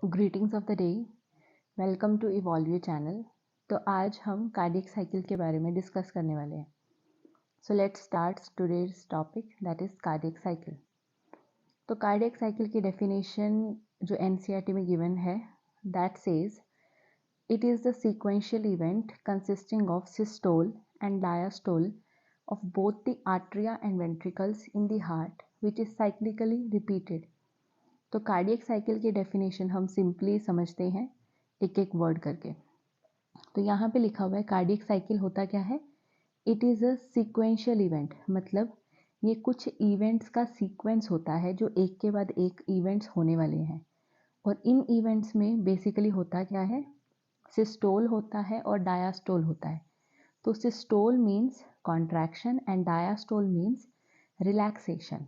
Greetings of the day. Welcome to evolve channel. तो आज हम कार्डियक साइकिल के बारे में डिस्कस करने वाले हैं। So let's start today's topic that is cardiac cycle. तो कार्डियक साइकिल की डेफिनेशन जो एनसीईआरटी में गिवन है that says it is the sequential event consisting of systole and diastole of both the atria and ventricles in the heart which is cyclically repeated। तो cardiac cycle की definition हम simply समझते हैं एक एक word करके। तो यहाँ पे लिखा हुआ है कार्डियक साइकिल होता क्या है। It is a sequential event, मतलब ये कुछ इवेंट्स का सीक्वेंस होता है जो एक के बाद एक इवेंट्स होने वाले हैं। और इन इवेंट्स में बेसिकली होता क्या है, सिस्टोल होता है और डायास्टोल होता है। तो systole means contraction and diastole means relaxation.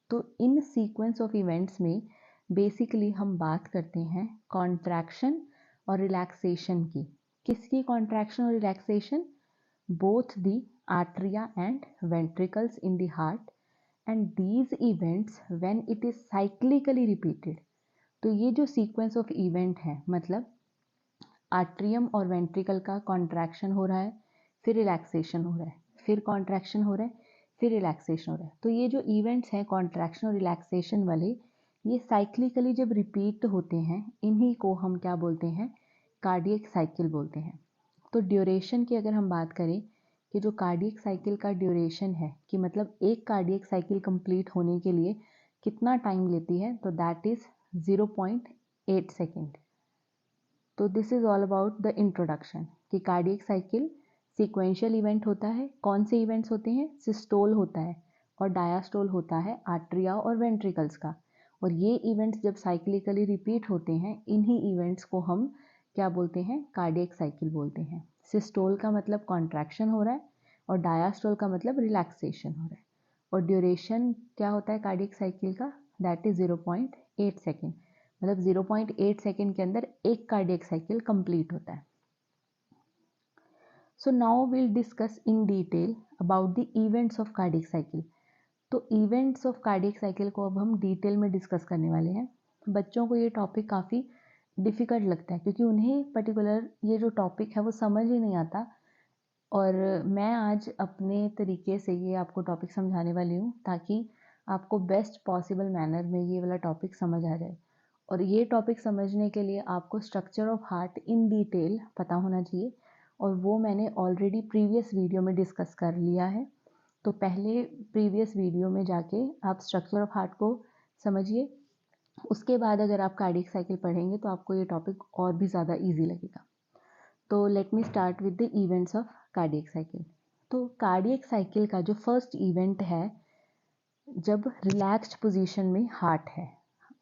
तो इन सीक्वेंस ऑफ इवेंट्स में बेसिकली हम बात करते हैं कॉन्ट्रैक्शन और रिलैक्सेशन की। किसकी कॉन्ट्रैक्शन और relaxation? Both the atria and ventricles in the heart and these events when it is cyclically repeated. तो ये जो सीक्वेंस ऑफ इवेंट है, मतलब आर्ट्रियम और वेंट्रिकल का कॉन्ट्रैक्शन हो रहा है, फिर रिलैक्सेशन हो रहा है, फिर कॉन्ट्रैक्शन हो रहा है, फिर रिलैक्सेशन हो रहा है। तो ये जो इवेंट्स हैं कॉन्ट्रैक्शन और रिलैक्सेशन वाले, ये साइक्लिकली जब रिपीट होते हैं, इन्हीं को हम क्या बोलते हैं, कार्डियक साइकिल बोलते हैं। तो ड्यूरेशन की अगर हम बात करें कि जो कार्डियक साइकिल का ड्यूरेशन है, कि मतलब एक कार्डियक साइकिल कंप्लीट होने के लिए कितना टाइम लेती है, तो दैट इज़ 0.8 सेकेंड। तो this is all about the introduction कि कार्डियक साइकिल सीक्वेंशियल इवेंट होता है। कौन से इवेंट्स होते हैं? सिस्टोल होता है और डायास्टोल होता है आर्ट्रिया और वेंट्रिकल्स का। और ये इवेंट्स जब साइक्लिकली रिपीट होते हैं, इन्हीं इवेंट्स को हम क्या बोलते हैं, कार्डियक साइकिल बोलते हैं। सिस्टोल का मतलब कॉन्ट्रैक्शन हो रहा है और डायास्टोल का मतलब रिलैक्सेशन हो रहा है। और ड्यूरेशन क्या होता है कार्डियक साइकिल का? That is 0.8 second. मतलब 0.8 सेकेंड के अंदर एक कार्डियक साइकिल कंप्लीट होता है। So now will discuss in detail about the events of cardiac cycle. तो इवेंट्स ऑफ कार्डियक साइकिल को अब हम डिटेल में डिस्कस करने वाले हैं। बच्चों को ये टॉपिक काफ़ी डिफ़िकल्ट लगता है क्योंकि उन्हें पर्टिकुलर ये जो टॉपिक है वो समझ ही नहीं आता। और मैं आज अपने तरीके से ये आपको टॉपिक समझाने वाली हूँ ताकि आपको बेस्ट पॉसिबल मैनर में ये वाला टॉपिक समझ आ जाए। और ये टॉपिक समझने के लिए आपको structure of heart in detail पता होना चाहिए, और वो मैंने ऑलरेडी प्रीवियस वीडियो में डिस्कस कर लिया है। तो पहले प्रीवियस वीडियो में जाके आप स्ट्रक्चर ऑफ हार्ट को समझिए। उसके बाद अगर आप कार्डियक साइकिल पढ़ेंगे तो आपको ये टॉपिक और भी ज़्यादा ईजी लगेगा। तो let me start with the events of cardiac cycle. तो कार्डियक साइकिल का जो फर्स्ट इवेंट है, जब रिलैक्स्ड पोजीशन में हार्ट है,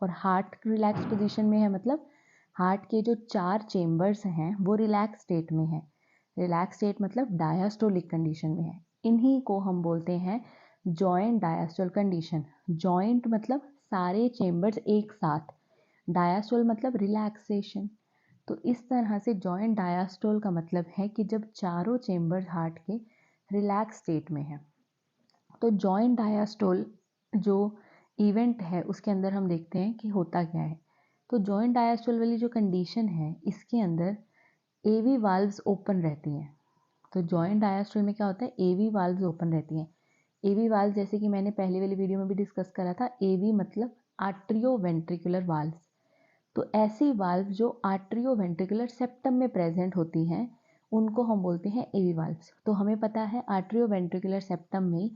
और हार्ट रिलैक्स पोजीशन में है मतलब हार्ट के जो 4 चेम्बर्स हैं वो रिलैक्स स्टेट में है। रिलैक्स स्टेट मतलब डायास्टोलिक कंडीशन में है। इन्हीं को हम बोलते हैं जॉइंट डायास्टोल कंडीशन। जॉइंट मतलब सारे चेम्बर्स एक साथ, डायास्टोल मतलब रिलैक्सेशन। तो इस तरह से जॉइंट डायास्टोल का मतलब है कि जब चारों चेम्बर्स हार्ट के रिलैक्स स्टेट में है। तो जॉइंट डायास्टोल जो इवेंट है उसके अंदर हम देखते हैं कि होता क्या है। तो जॉइंट डायास्टोल वाली जो कंडीशन है, इसके अंदर एवी वाल्व्स ओपन रहती हैं। तो जॉइंट डायास्टोल में क्या होता है, एवी वाल्व्स ओपन रहती हैं। एवी वाल्व जैसे कि मैंने पहले वाली वीडियो में भी डिस्कस करा था, एवी मतलब आर्ट्रियो वेंट्रिकुलर वाल्व्स। तो ऐसी वाल्व जो आर्ट्रियो वेंट्रिकुलर सेप्टम में प्रेजेंट होती हैं, उनको हम बोलते हैं एवी वाल्व्स। तो हमें पता है आर्ट्रियो वेंट्रिकुलर सेप्टम में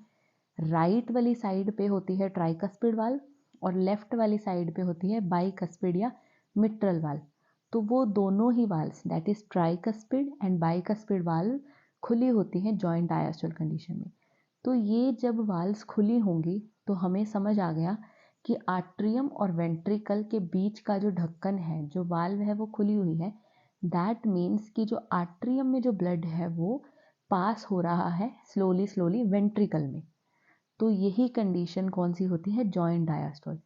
राइट वाली साइड पे होती है ट्राइकस्पिड वाल्व और लेफ्ट वाली साइड पे होती है बाइकस्पिड या मिट्रल वाल्व। तो वो दोनों ही valves that is tricuspid and bicuspid valve खुली होती हैं जॉइंट डायस्टोल कंडीशन में। तो ये जब वाल्व्स खुली होंगी तो हमें समझ आ गया कि आर्ट्रियम और वेंट्रिकल के बीच का जो ढक्कन है, जो वाल्व है, वो खुली हुई है। दैट मीन्स कि जो आर्ट्रियम में जो ब्लड है वो पास हो रहा है स्लोली स्लोली वेंट्रिकल में। तो यही कंडीशन कौन सी होती है, जॉइंट डायास्टोल।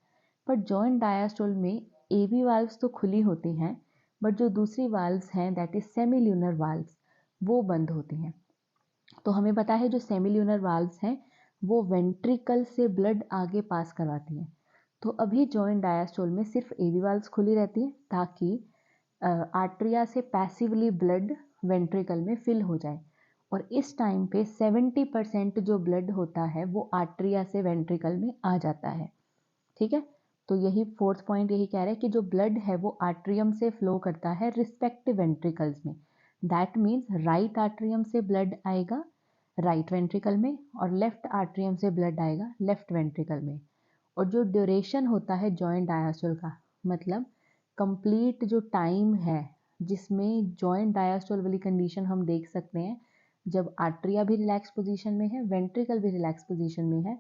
पर जॉइंट डायास्टोल में एवी वाल्व्स तो खुली होती हैं, बट जो दूसरी वाल्व्स हैं दैट इज सेमील्यूनर वाल्व्स, वो बंद होती हैं। तो हमें पता है जो सेमील्यूनर वाल्व्स हैं वो वेंट्रिकल से ब्लड आगे पास करवाती हैं। तो अभी जॉइंट डायस्टोल में सिर्फ एवी वाल्व्स खुली रहती हैं ताकि आर्ट्रिया से पैसिवली ब्लड वेंट्रिकल में फिल हो जाए, और इस टाइम पे 70% जो ब्लड होता है वो आर्ट्रिया से वेंट्रिकल में आ जाता है। ठीक है, तो यही फोर्थ पॉइंट यही कह रहा है कि जो ब्लड है वो आर्ट्रियम से फ्लो करता है रिस्पेक्टिव वेंट्रिकल्स में। दैट मीन्स राइट आर्ट्रियम से ब्लड आएगा राइट वेंट्रिकल में और लेफ्ट आर्ट्रियम से ब्लड आएगा लेफ्ट वेंट्रिकल में। और जो ड्यूरेशन होता है जॉइंट डायस्टोल का, मतलब कंप्लीट जो टाइम है जिसमें जॉइंट डायस्टोल वाली कंडीशन हम देख सकते हैं, जब आर्ट्रिया भी रिलैक्स पोजीशन में है, वेंट्रिकल भी रिलैक्स पोजीशन में है,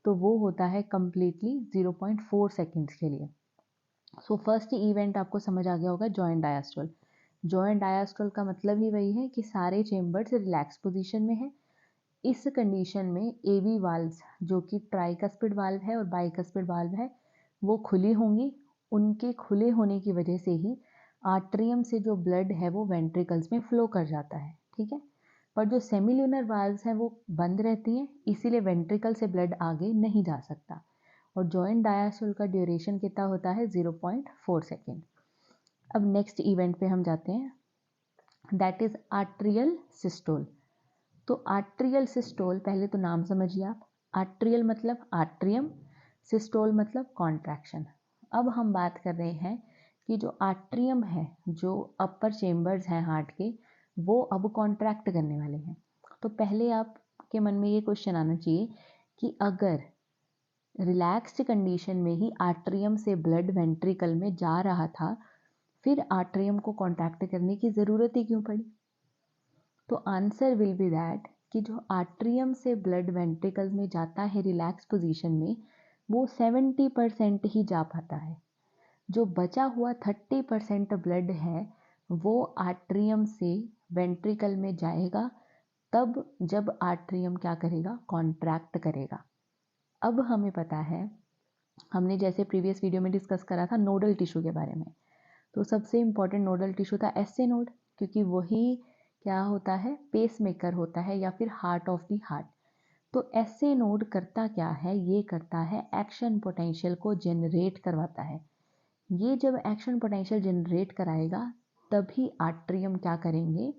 तो वो होता है कंप्लीटली 0.4 सेकेंड्स के लिए। सो फर्स्ट इवेंट आपको समझ आ गया होगा जॉइंट डायस्टोल। जॉइंट डायस्टोल का मतलब ही वही है कि सारे चेंबर्स रिलैक्स पोजीशन में है। इस कंडीशन में एवी वाल्व्स जो कि ट्राइकस्पिड वाल्व है और बाइकस्पिड वाल्व है वो खुली होंगी। उनके खुले होने की वजह से ही आर्ट्रियम से जो ब्लड है वो वेंट्रिकल्स में फ्लो कर जाता है। ठीक है, पर जो सेमिल्यूनर वाल्व्स हैं वो बंद रहती हैं, इसीलिए वेंट्रिकल से ब्लड आगे नहीं जा सकता। और जॉइंट डायस्टोल का ड्यूरेशन कितना होता है 0.4 सेकेंड। अब नेक्स्ट इवेंट पे हम जाते हैं, दैट इज आर्ट्रियल सिस्टोल। तो आर्ट्रियल सिस्टोल, पहले तो नाम समझिए आप। आर्ट्रियल मतलब आर्ट्रियम, सिस्टोल मतलब कॉन्ट्रैक्शन। अब हम बात कर रहे हैं कि जो आर्ट्रियम है, जो अपर चेम्बर्स हैं हार्ट के, वो अब कॉन्ट्रैक्ट करने वाले हैं। तो पहले आपके मन में ये क्वेश्चन आना चाहिए कि अगर रिलैक्स्ड कंडीशन में ही आर्ट्रियम से ब्लड वेंट्रिकल में जा रहा था, फिर आर्ट्रियम को कॉन्ट्रैक्ट करने की ज़रूरत ही क्यों पड़ी? तो आंसर विल बी दैट कि जो आर्ट्रियम से ब्लड वेंट्रिकल्स में जाता है रिलैक्स पोजीशन में, वो 70% ही जा पाता है। जो बचा हुआ 30% ब्लड है वो आर्ट्रियम से वेंट्रिकल में जाएगा तब जब आर्ट्रियम क्या करेगा, कॉन्ट्रैक्ट करेगा। अब हमें पता है, हमने जैसे प्रीवियस वीडियो में डिस्कस करा था नोडल टिश्यू के बारे में, तो सबसे इम्पॉर्टेंट नोडल टिश्यू था एसए नोड, क्योंकि वही क्या होता है, पेसमेकर होता है या फिर हार्ट ऑफ द हार्ट। तो एसए नोड करता क्या है, ये करता है एक्शन पोटेंशियल को जनरेट करवाता है। ये जब एक्शन पोटेंशियल जनरेट कराएगा तभी आर्ट्रियम क्या करेंगे,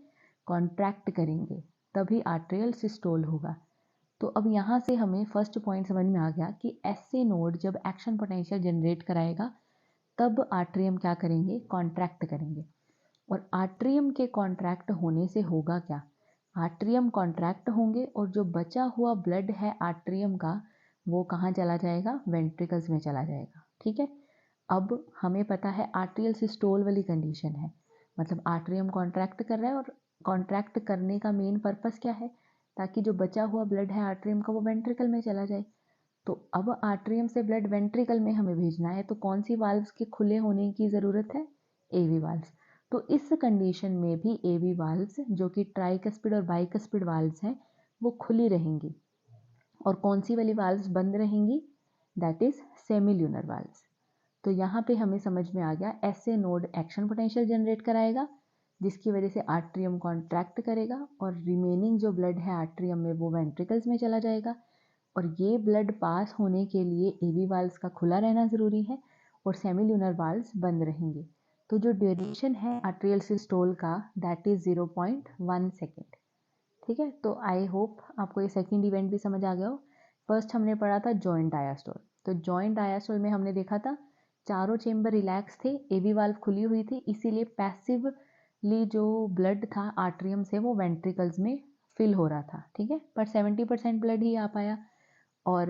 कॉन्ट्रैक्ट करेंगे, तभी आर्ट्रियल सिस्टोल होगा। तो अब यहाँ से हमें फर्स्ट पॉइंट समझ में आ गया कि एसए नोड जब एक्शन पोटेंशियल जनरेट कराएगा तब आर्ट्रियम क्या करेंगे, कॉन्ट्रैक्ट करेंगे। और आर्ट्रियम के कॉन्ट्रैक्ट होने से होगा क्या, आर्ट्रियम कॉन्ट्रैक्ट होंगे और जो बचा हुआ ब्लड है आर्ट्रियम का वो कहाँ चला जाएगा, वेंट्रिकल्स में चला जाएगा। ठीक है, अब हमें पता है आर्ट्रियल सिस्टोल वाली कंडीशन है, मतलब आर्ट्रियम कॉन्ट्रैक्ट कर रहा है और कॉन्ट्रैक्ट करने का मेन पर्पस क्या है, ताकि जो बचा हुआ ब्लड है आर्ट्रियम का वो वेंट्रिकल में चला जाए। तो अब आर्ट्रियम से ब्लड वेंट्रिकल में हमें भेजना है, तो कौन सी वाल्व्स के खुले होने की ज़रूरत है, एवी वाल्व्स। तो इस कंडीशन में भी एवी वाल्व्स जो कि ट्राइकस्पिड और बाइकस्पिड वाल्व्स हैं वो खुली रहेंगी, और कौन सी वाली वाल्व्स बंद रहेंगी, दैट इज सेमिल्यूनर वाल्व्स। तो यहाँ पे हमें समझ में आ गया, SA node action potential generate कराएगा जिसकी वजह से आर्ट्रियम कॉन्ट्रैक्ट करेगा और रिमेनिंग जो ब्लड है आर्ट्रियम में वो वेंट्रिकल्स में चला जाएगा। और ये ब्लड पास होने के लिए एवी वाल्व्स का खुला रहना ज़रूरी है और सेमिल्यूनर वाल्व्स बंद रहेंगे। तो जो ड्यूरेशन है आर्ट्रियल सिस्टोल का दैट इज़ 0.1 सेकेंड। ठीक है, तो आई होप आपको ये सेकेंड इवेंट भी समझ आ गया हो। फर्स्ट हमने पढ़ा था जॉइंट डायस्टोल। तो जॉइंट डायस्टोल में हमने देखा था चारों चेम्बर रिलैक्स थे, एवी वाल्व खुली हुई थी, इसीलिए पैसिवली जो ब्लड था आर्ट्रियम से वो वेंट्रिकल्स में फिल हो रहा था। ठीक है, पर 70% ब्लड ही आ पाया और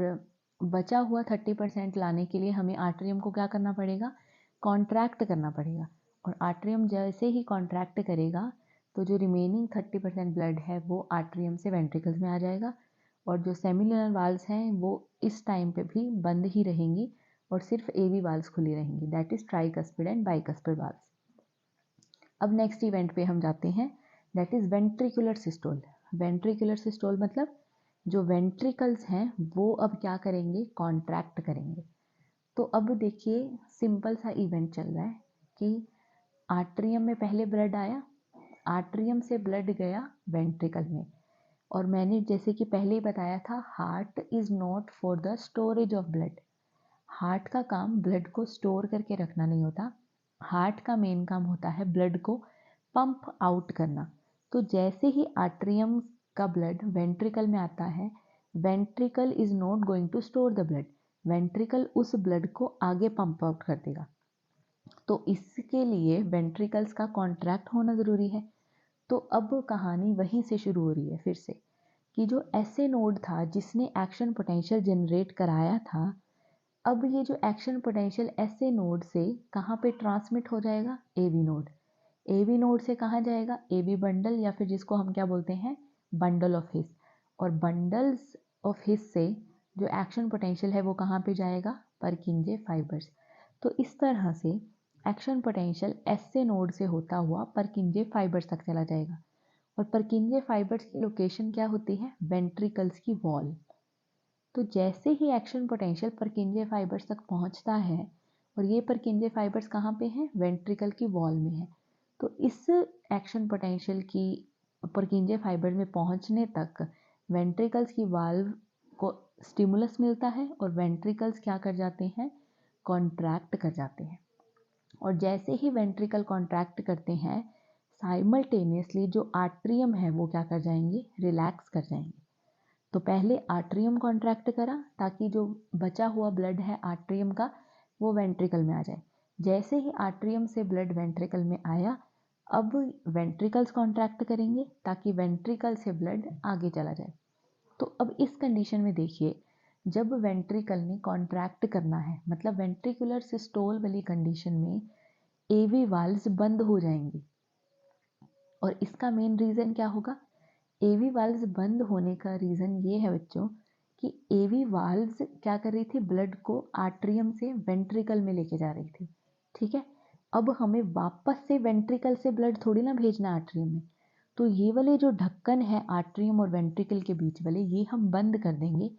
बचा हुआ 30% लाने के लिए हमें आर्ट्रियम को क्या करना पड़ेगा, कॉन्ट्रैक्ट करना पड़ेगा। और आर्ट्रियम जैसे ही कॉन्ट्रैक्ट करेगा तो जो रिमेनिंग 30% ब्लड है वो आर्ट्रियम से वेंट्रिकल्स में आ जाएगा, और जो सेमिल्यूनर वाल्व्स हैं वो इस टाइम पे भी बंद ही रहेंगी और सिर्फ एवी वाल्व्स खुली रहेंगी, that is tricuspid and bicuspid valves. अब नेक्स्ट इवेंट पे हम जाते हैं, that is ventricular systole. Ventricular systole मतलब जो वेंट्रिकल्स हैं वो अब क्या करेंगे, कॉन्ट्रैक्ट करेंगे। तो अब देखिए सिंपल सा इवेंट चल रहा है कि आर्ट्रियम में पहले ब्लड आया, आर्ट्रियम से ब्लड गया वेंट्रिकल में, और मैंने जैसे कि पहले ही बताया था heart is not for the storage of blood. Heart का काम ब्लड को स्टोर करके रखना नहीं होता, हार्ट का मेन काम होता है ब्लड को पंप आउट करना। तो जैसे ही आर्टरियम का ब्लड वेंट्रिकल में आता है, ventricle is not going to store the blood, ventricle उस ब्लड को आगे पंप आउट कर देगा। तो इसके लिए वेंट्रिकल्स का कॉन्ट्रैक्ट होना ज़रूरी है। तो अब कहानी वहीं से शुरू हो रही है फिर से, कि जो एसए नोड था जिसने एक्शन पोटेंशियल जनरेट कराया था, अब ये जो एक्शन पोटेंशियल एसए नोड से कहाँ पे ट्रांसमिट हो जाएगा, एवी नोड। एवी नोड से कहाँ जाएगा, एवी बंडल, या फिर जिसको हम क्या बोलते हैं, बंडल ऑफ हिस। और बंडल्स ऑफ हिस से जो एक्शन पोटेंशियल है वो कहाँ पे जाएगा, परकिंजे फाइबर्स। तो इस तरह से एक्शन पोटेंशियल एसए नोड से होता हुआ परकिंजे फाइबर्स तक चला जाएगा। और परकिंजे फाइबर्स की लोकेशन क्या होती है, वेंट्रिकल्स की वॉल। तो जैसे ही एक्शन पोटेंशियल परकिंजे फाइबर्स तक पहुंचता है, और ये परकिंजे फाइबर्स कहाँ पे हैं, वेंट्रिकल की वॉल में है। तो इस एक्शन पोटेंशियल की परकिंजे फाइबर में पहुंचने तक वेंट्रिकल्स की वाल्व को स्टिमुलस मिलता है और वेंट्रिकल्स क्या कर जाते हैं, कॉन्ट्रैक्ट कर जाते हैं। और जैसे ही वेंट्रिकल कॉन्ट्रैक्ट करते हैं, साइमल्टेनियसली जो आर्ट्रियम है वो क्या कर जाएंगे, रिलैक्स कर जाएंगे। तो पहले आर्ट्रियम कॉन्ट्रैक्ट करा ताकि जो बचा हुआ ब्लड है आर्ट्रियम का वो वेंट्रिकल में आ जाए। जैसे ही आर्ट्रियम से ब्लड वेंट्रिकल में आया, अब वेंट्रिकल्स कॉन्ट्रैक्ट करेंगे ताकि वेंट्रिकल से ब्लड आगे चला जाए। तो अब इस कंडीशन में देखिए, जब वेंट्रिकल ने कॉन्ट्रैक्ट करना है, मतलब वेंट्रिकुलर सिस्टोल वाली कंडीशन में एवी वाल्व्स बंद हो जाएंगी। और इसका मेन रीज़न क्या होगा, एवी वाल्व्स बंद होने का रीज़न ये है बच्चों कि एवी वाल्व्स क्या कर रही थी, ब्लड को आर्ट्रियम से वेंट्रिकल में लेके जा रही थी। ठीक है, अब हमें वापस से वेंट्रिकल से ब्लड थोड़ी ना भेजना आर्ट्रियम में। तो ये वाले जो ढक्कन है आर्ट्रियम और वेंट्रिकल के बीच वाले, ये हम बंद कर देंगे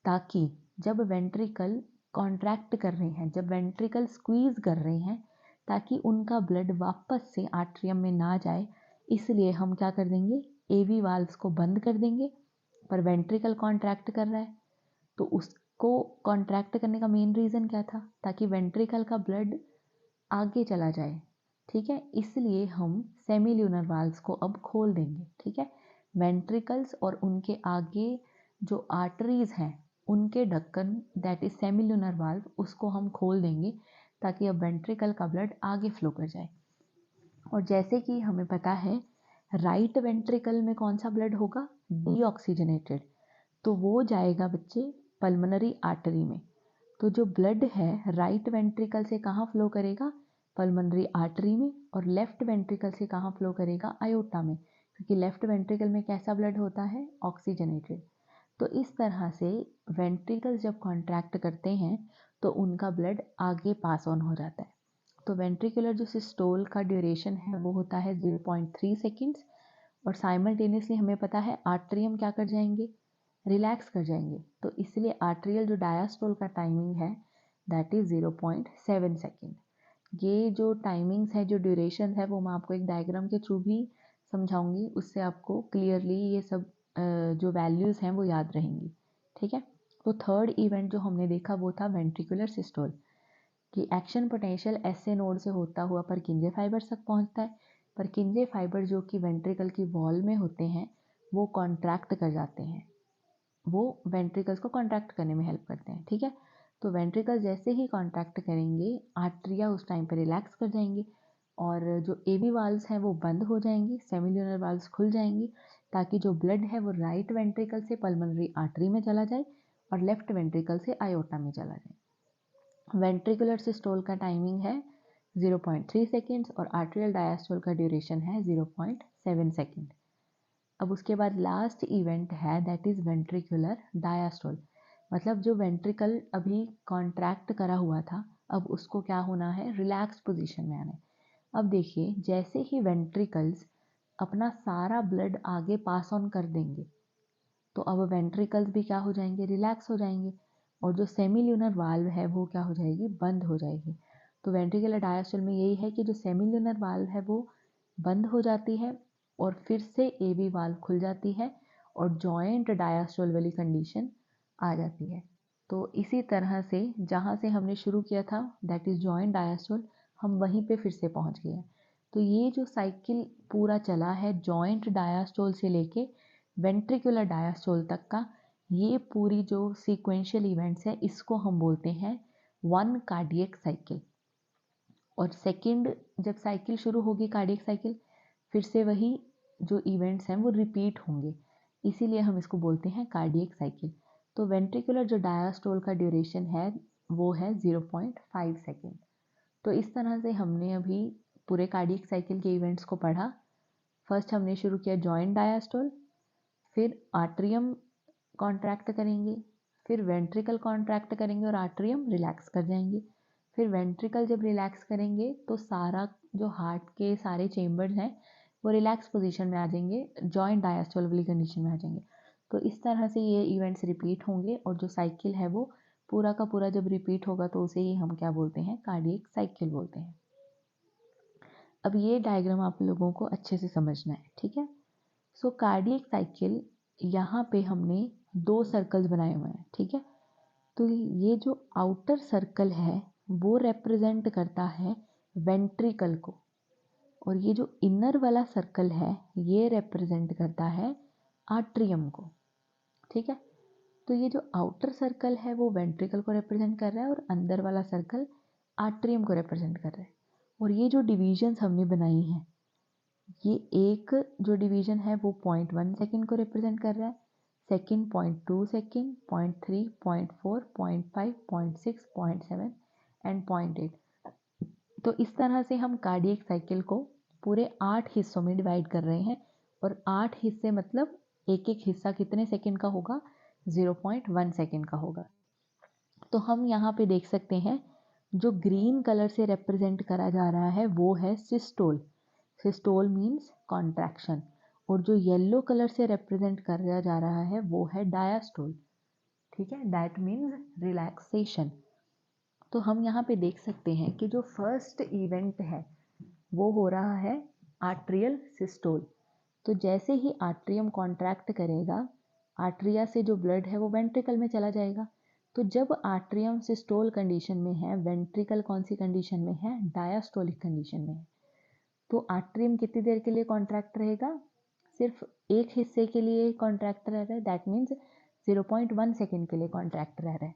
ताकि जब वेंट्रिकल कॉन्ट्रैक्ट कर रहे हैं, जब वेंट्रिकल स्क्वीज़ कर रहे हैं, ताकि उनका ब्लड वापस से आर्ट्रियम में ना जाए, इसलिए हम क्या कर देंगे, एवी वाल्व्स को बंद कर देंगे। पर वेंट्रिकल कॉन्ट्रैक्ट कर रहा है, तो उसको कॉन्ट्रैक्ट करने का मेन रीज़न क्या था, ताकि वेंट्रिकल का ब्लड आगे चला जाए। ठीक है, इसलिए हम सेमील्यूनर वाल्व्स को अब खोल देंगे। ठीक है, वेंट्रिकल्स और उनके आगे जो आर्टरीज हैं उनके ढक्कन, दैट इज सेमील्यूनर वाल्व, उसको हम खोल देंगे ताकि अब वेंट्रिकल का ब्लड आगे फ्लो कर जाए। और जैसे कि हमें पता है, राइट वेंट्रिकल में कौन सा ब्लड होगा, डीऑक्सीजनेटेड, तो वो जाएगा बच्चे पल्मोनरी आर्टरी में। तो जो ब्लड है राइट वेंट्रिकल से कहाँ फ्लो करेगा, पल्मोनरी आर्टरी में, और लेफ्ट वेंट्रिकल से कहाँ फ्लो करेगा, आयोटा में, क्योंकि लेफ्ट वेंट्रिकल में कैसा ब्लड होता है, ऑक्सीजनेटेड। तो इस तरह से वेंट्रिकल्स जब कॉन्ट्रैक्ट करते हैं तो उनका ब्लड आगे पास ऑन हो जाता है। तो वेंट्रिकुलर जो सिस्टोल का ड्यूरेशन है वो होता है 0.3 सेकेंड्स। और साइमल्टेनियसली हमें पता है आर्ट्रियम क्या कर जाएंगे, रिलैक्स कर जाएंगे। तो इसलिए आर्ट्रियल जो डायास्टोल का टाइमिंग है दैट इज़ 0.7 सेकेंड। ये जो टाइमिंग्स है, जो ड्यूरेशन है, वो मैं आपको एक डायग्राम के थ्रू भी समझाऊंगी, उससे आपको क्लियरली ये सब जो वैल्यूज़ हैं वो याद रहेंगी। ठीक है, तो थर्ड इवेंट जो हमने देखा वो था वेंट्रिकुलर सिस्टोल, कि एक्शन पोटेंशियल एसए नोड से होता हुआ परकिंजे फाइबर्स तक पहुंचता है। परकिंजे फाइबर जो कि वेंट्रिकल की वॉल में होते हैं वो कॉन्ट्रैक्ट कर जाते हैं, वो वेंट्रिकल्स को कॉन्ट्रैक्ट करने में हेल्प करते हैं। ठीक है, तो वेंट्रिकल जैसे ही कॉन्ट्रैक्ट करेंगे, आर्ट्रिया उस टाइम पर रिलैक्स कर जाएंगे, और जो एवी वाल्व्स हैं वो बंद हो जाएंगी, सेमिल्यूनर वाल्व्स खुल जाएंगी, ताकि जो ब्लड है वो राइट वेंट्रिकल से पल्मोनरी आर्टरी में चला जाए और लेफ्ट वेंट्रिकल से आयोटा में चला जाए। वेंट्रिकुलर सिस्टोल का टाइमिंग है 0.3 सेकेंड्स और आर्ट्रियल डायस्टोल का ड्यूरेशन है 0.7 सेकेंड। अब उसके बाद लास्ट इवेंट है दैट इज़ वेंट्रिकुलर डायस्टोल, मतलब जो वेंट्रिकल अभी कॉन्ट्रैक्ट करा हुआ था अब उसको क्या होना है, रिलैक्स पोजीशन में आना है। अब देखिए, जैसे ही वेंट्रिकल्स अपना सारा ब्लड आगे पास ऑन कर देंगे तो अब वेंट्रिकल्स भी क्या हो जाएंगे, रिलैक्स हो जाएंगे, और जो सेमील्यूनर वाल्व है वो क्या हो जाएगी, बंद हो जाएगी। तो वेंट्रिकुलर डायस्टोल में यही है कि जो सेमील्यूनर वाल्व है वो बंद हो जाती है और फिर से एवी वाल्व खुल जाती है और जॉइंट डायस्टोल वाली कंडीशन आ जाती है। तो इसी तरह से जहाँ से हमने शुरू किया था, दैट इज़ जॉइंट डायस्टोल, हम वहीं पे फिर से पहुँच गए हैं। तो ये जो साइकिल पूरा चला है जॉइंट डायस्टोल से लेके वेंट्रिकुलर डायस्टोल तक का, ये पूरी जो सीक्वेंशियल इवेंट्स है इसको हम बोलते हैं वन कार्डियक साइकिल। और सेकंड जब साइकिल शुरू होगी कार्डियक साइकिल, फिर से वही जो इवेंट्स हैं वो रिपीट होंगे, इसीलिए हम इसको बोलते हैं कार्डियक साइकिल। तो वेंट्रिकुलर जो डायस्टोल का ड्यूरेशन है वो है 0.5 सेकेंड। तो इस तरह से हमने अभी पूरे कार्डियक साइकिल के इवेंट्स को पढ़ा। फर्स्ट हमने शुरू किया जॉइंट डायस्टोल, फिर आर्ट्रियम कॉन्ट्रैक्ट करेंगे, फिर वेंट्रिकल कॉन्ट्रैक्ट करेंगे और आर्ट्रियम रिलैक्स कर जाएंगे। फिर वेंट्रिकल जब रिलैक्स करेंगे तो सारा जो हार्ट के सारे चेम्बर्स हैं वो रिलैक्स पोजीशन में आ जाएंगे, जॉइंट डायस्टोल वाली कंडीशन में आ जाएंगे। तो इस तरह से ये इवेंट्स रिपीट होंगे और जो साइकिल है वो पूरा का पूरा जब रिपीट होगा तो उसे ही हम क्या बोलते हैं, कार्डियक साइकिल बोलते हैं। अब ये डायग्राम आप लोगों को अच्छे से समझना है, ठीक है। सो कार्डियक साइकिल, यहाँ पे हमने 2 सर्कल्स बनाए हुए हैं, ठीक है। तो ये जो आउटर सर्कल है वो रिप्रेजेंट करता है वेंट्रिकल को, और ये जो इनर वाला सर्कल है ये रिप्रेजेंट करता है आर्ट्रियम को, ठीक है। तो ये जो आउटर सर्कल है वो वेंट्रिकल को रिप्रेजेंट कर रहा है और अंदर वाला सर्कल आर्ट्रियम को रिप्रेजेंट कर रहा है। और ये जो डिविजन्स हमने बनाई हैं, ये एक जो डिवीजन है वो 0.1 सेकेंड को रिप्रेजेंट कर रहा है, सेकेंड 0.2 सेकेंड, 0.3, 0.4, 0.5, 0.6, 0.7 एंड 0.8। तो इस तरह से हम कार्डियक साइकिल को पूरे 8 हिस्सों में डिवाइड कर रहे हैं, और 8 हिस्से मतलब एक एक हिस्सा कितने सेकेंड का होगा, 0.1 सेकेंड का होगा। तो हम यहाँ पे देख सकते हैं जो ग्रीन कलर से रिप्रेजेंट करा जा रहा है वो है सिस्टोल, सिस्टोल मीन्स कॉन्ट्रैक्शन, और जो येलो कलर से रिप्रेजेंट करा जा रहा है वो है डायस्टोल, ठीक है, दैट मीन्स रिलैक्सेशन। तो हम यहाँ पे देख सकते हैं कि जो फर्स्ट इवेंट है वो हो रहा है आर्ट्रियल सिस्टोल। तो जैसे ही आर्ट्रियम कॉन्ट्रैक्ट करेगा, आर्ट्रिया से जो ब्लड है वो वेंट्रिकल में चला जाएगा। तो जब आर्ट्रियम सिस्टोल कंडीशन में है, वेंट्रिकल कौन सी कंडीशन में है, डायस्टोलिक कंडीशन में है। तो आर्ट्रियम कितनी देर के लिए कॉन्ट्रैक्ट रहेगा, सिर्फ एक हिस्से के लिए कॉन्ट्रैक्ट रह रहा है, दैट मीन्स 0.1 सेकेंड के लिए कॉन्ट्रैक्ट रह रहा है।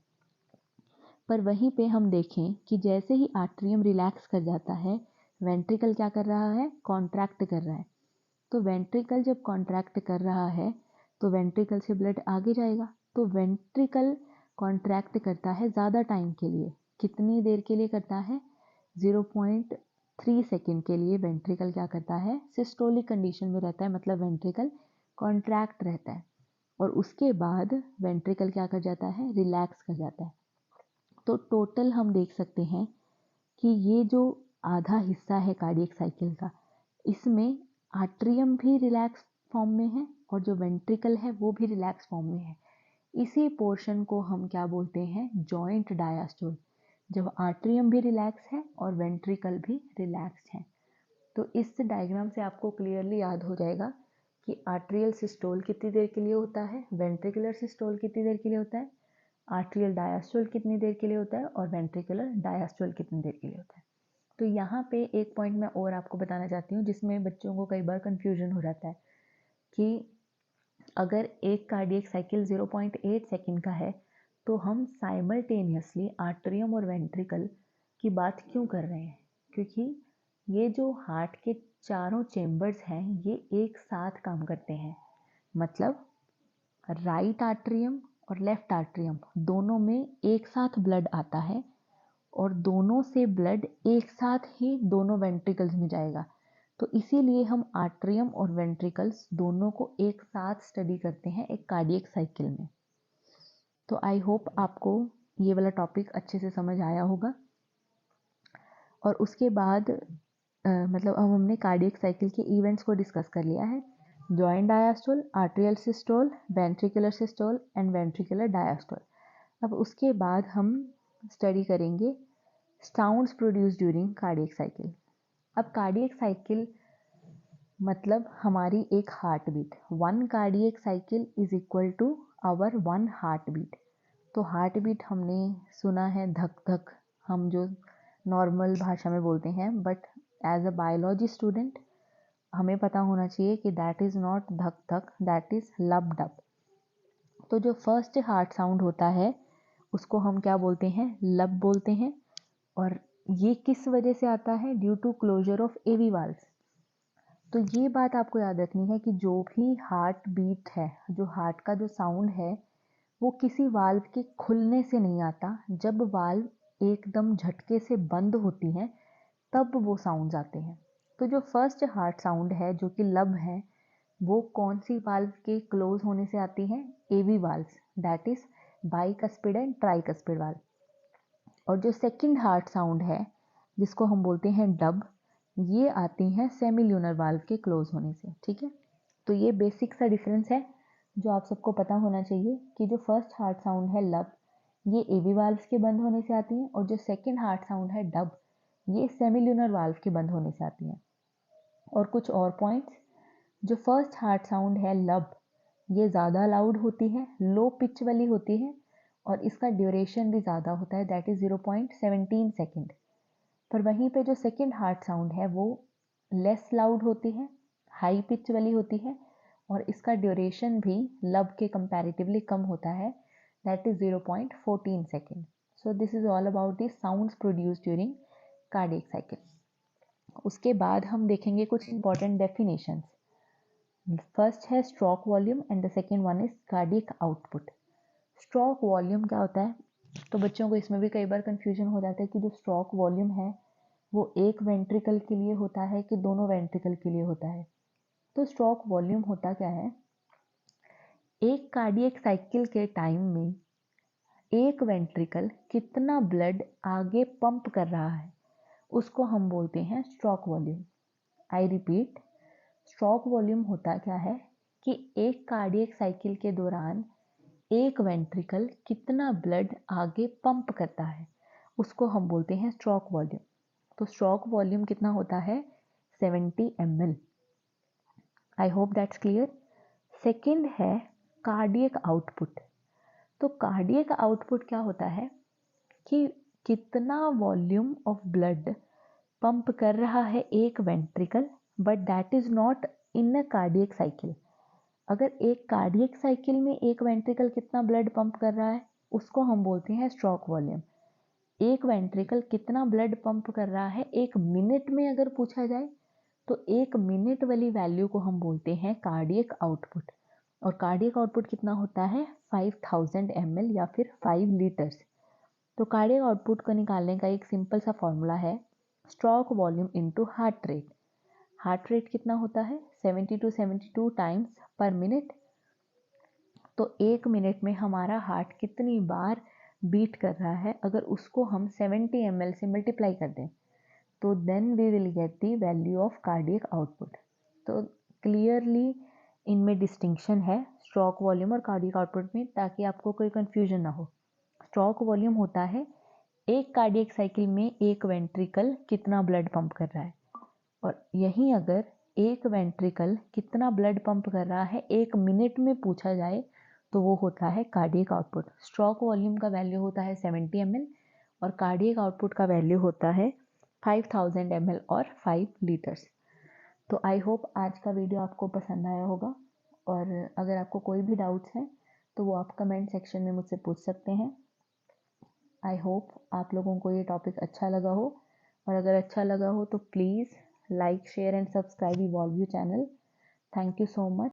पर वहीं पे हम देखें कि जैसे ही आर्ट्रियम रिलैक्स कर जाता है, वेंट्रिकल क्या कर रहा है, कॉन्ट्रैक्ट कर रहा है। तो वेंट्रिकल जब कॉन्ट्रैक्ट कर रहा है तो वेंट्रिकल से ब्लड आगे जाएगा। तो वेंट्रिकल कॉन्ट्रैक्ट करता है ज़्यादा टाइम के लिए, कितनी देर के लिए करता है, 0.3 सेकेंड के लिए वेंट्रिकल क्या करता है, सिस्टोलिक कंडीशन में रहता है, मतलब वेंट्रिकल कॉन्ट्रैक्ट रहता है। और उसके बाद वेंट्रिकल क्या कर जाता है, रिलैक्स कर जाता है। तो टोटल हम देख सकते हैं कि ये जो आधा हिस्सा है कार्डियक साइकिल का, इसमें आर्ट्रियम भी रिलैक्स फॉर्म में है और जो वेंट्रिकल है वो भी रिलैक्स फॉर्म में है। इसी पोर्शन को हम क्या बोलते हैं, जॉइंट डायस्टोल, जब आर्ट्रियम भी रिलैक्स है और वेंट्रिकल भी रिलैक्स है। तो इस डायग्राम से आपको क्लियरली याद हो जाएगा कि आर्ट्रियल सिस्टोल कितनी देर के लिए होता है, वेंट्रिकुलर सिस्टोल कितनी देर के लिए होता है, आर्ट्रियल डायस्टोल कितनी देर के लिए होता है और वेंट्रिकुलर डायस्टोल कितनी देर के लिए होता है। तो यहाँ पे एक पॉइंट मैं और आपको बताना चाहती हूँ जिसमें बच्चों को कई बार कन्फ्यूजन हो जाता है कि अगर एक कार्डियक साइकिल 0.8 सेकेंड का है तो हम साइमल्टेनियसली आर्ट्रियम और वेंट्रिकल की बात क्यों कर रहे हैं, क्योंकि ये जो हार्ट के चारों चेम्बर्स हैं ये एक साथ काम करते हैं। मतलब राइट आर्ट्रियम और लेफ्ट आर्ट्रियम दोनों में एक साथ ब्लड आता है और दोनों से ब्लड एक साथ ही दोनों वेंट्रिकल्स में जाएगा। तो इसीलिए हम आर्ट्रियम और वेंट्रिकल्स दोनों को एक साथ स्टडी करते हैं एक कार्डियक साइकिल में। तो आई होप आपको ये वाला टॉपिक अच्छे से समझ आया होगा। और उसके बाद मतलब अब हमने कार्डियक साइकिल के इवेंट्स को डिस्कस कर लिया है, joint diastole, atrial systole, ventricular systole and ventricular diastole. अब उसके बाद हम स्टडी करेंगे sounds produce during cardiac cycle. अब कार्डियक साइकिल मतलब हमारी एक heart beat, one cardiac cycle is equal to our one heart beat. तो हार्ट बीट हमने सुना है धक धक, हम जो नॉर्मल भाषा में बोलते हैं, but as a biology student हमें पता होना चाहिए कि दैट इज़ नॉट धक धक, दैट इज़ लब डब। तो जो फर्स्ट हार्ट साउंड होता है उसको हम क्या बोलते हैं, लब बोलते हैं। और ये किस वजह से आता है, due to closure of AV valves. तो ये बात आपको याद रखनी है कि जो भी हार्ट बीट है, जो हार्ट का जो साउंड है, वो किसी वाल्व के खुलने से नहीं आता। जब वाल्व एकदम झटके से बंद होती हैं तब वो साउंड्स आते हैं। तो जो फर्स्ट हार्ट साउंड है जो कि लब है, वो कौन सी वाल्व के क्लोज होने से आती हैं, AV valves, that is bicuspid and tricuspid valve. और जो सेकंड हार्ट साउंड है जिसको हम बोलते हैं डब, ये आती हैं सेमील्यूनर वाल्व के क्लोज होने से। ठीक है, तो ये बेसिक सा डिफरेंस है जो आप सबको पता होना चाहिए कि जो फर्स्ट हार्ट साउंड है लब, ये एवी वाल्व्स के बंद होने से आती हैं, और जो सेकंड हार्ट साउंड है डब, ये सेमील्यूनर वाल्व के बंद होने से आती हैं। और कुछ और पॉइंट्स, जो फर्स्ट हार्ट साउंड है लब, ये ज़्यादा लाउड होती है, लो पिच वाली होती है, और इसका ड्यूरेशन भी ज़्यादा होता है, दैट इज़ 0.17 सेकेंड। पर वहीं पे जो सेकेंड हार्ट साउंड है वो लेस लाउड होती है, हाई पिच वाली होती है, और इसका ड्यूरेशन भी लब के कंपैरेटिवली कम होता है, that is 0.14 second. So this is all about the sounds produced during cardiac cycle. उसके बाद हम देखेंगे कुछ इंपॉर्टेंट डेफिनेशंस। फर्स्ट है stroke volume and the second one is cardiac output. Stroke volume क्या होता है, तो बच्चों को इसमें भी कई बार कंफ्यूजन हो जाता है कि जो स्ट्रोक वॉल्यूम है वो एक वेंट्रिकल के लिए होता है कि दोनों वेंट्रिकल के लिए होता है। तो स्ट्रोक वॉल्यूम होता क्या है, एक कार्डियक साइकिल के टाइम में एक वेंट्रिकल कितना ब्लड आगे पंप कर रहा है उसको हम बोलते हैं stroke volume. I repeat, stroke volume होता क्या है कि एक कार्डियक साइकिल के दौरान एक वेंट्रिकल कितना ब्लड आगे पंप करता है उसको हम बोलते हैं स्ट्रोक वॉल्यूम। तो स्ट्रोक वॉल्यूम कितना होता है, 70 ml। I hope that's clear. Second है कार्डियक आउटपुट। तो कार्डियक आउटपुट क्या होता है कि कितना वॉल्यूम ऑफ ब्लड पंप कर रहा है एक ventricle, but that is not in a cardiac cycle. अगर एक कार्डियक साइकिल में एक वेंट्रिकल कितना ब्लड पंप कर रहा है उसको हम बोलते हैं स्ट्रोक वॉल्यूम। एक वेंट्रिकल कितना ब्लड पंप कर रहा है एक मिनट में अगर पूछा जाए तो एक मिनट वाली वैल्यू को हम बोलते हैं कार्डियक आउटपुट। और कार्डियक आउटपुट कितना होता है, 5000 ml या फिर 5 लीटर्स। तो कार्डियक आउटपुट को निकालने का एक सिंपल सा फॉर्मूला है stroke volume into heart rate. Heart rate कितना होता है, 70 to 72 टाइम्स पर मिनट। तो एक मिनट में हमारा हार्ट कितनी बार बीट कर रहा है, अगर उसको हम 70 ml से मल्टीप्लाई कर दें तो then we will get the value of cardiac output. तो क्लियरली इनमें डिस्टिंक्शन है स्ट्रोक वॉल्यूम और कार्डियक आउटपुट में, ताकि आपको कोई कंफ्यूजन ना हो। स्ट्रोक वॉल्यूम होता है एक कार्डियक साइकिल में एक वेंट्रिकल कितना ब्लड पंप कर रहा है, और यहीं अगर एक वेंट्रिकल कितना ब्लड पंप कर रहा है एक मिनट में पूछा जाए तो वो होता है कार्डियक आउटपुट। स्ट्रोक वॉल्यूम का वैल्यू होता है 70 ml और कार्डियक आउटपुट का वैल्यू होता है 5000 ml और 5 लीटर्स। तो आई होप आज का वीडियो आपको पसंद आया होगा, और अगर आपको कोई भी डाउट्स हैं तो वो आप कमेंट सेक्शन में मुझसे पूछ सकते हैं। आई होप आप लोगों को ये टॉपिक अच्छा लगा हो, और अगर अच्छा लगा हो तो please like share and subscribe evolve you channel. Thank you so much.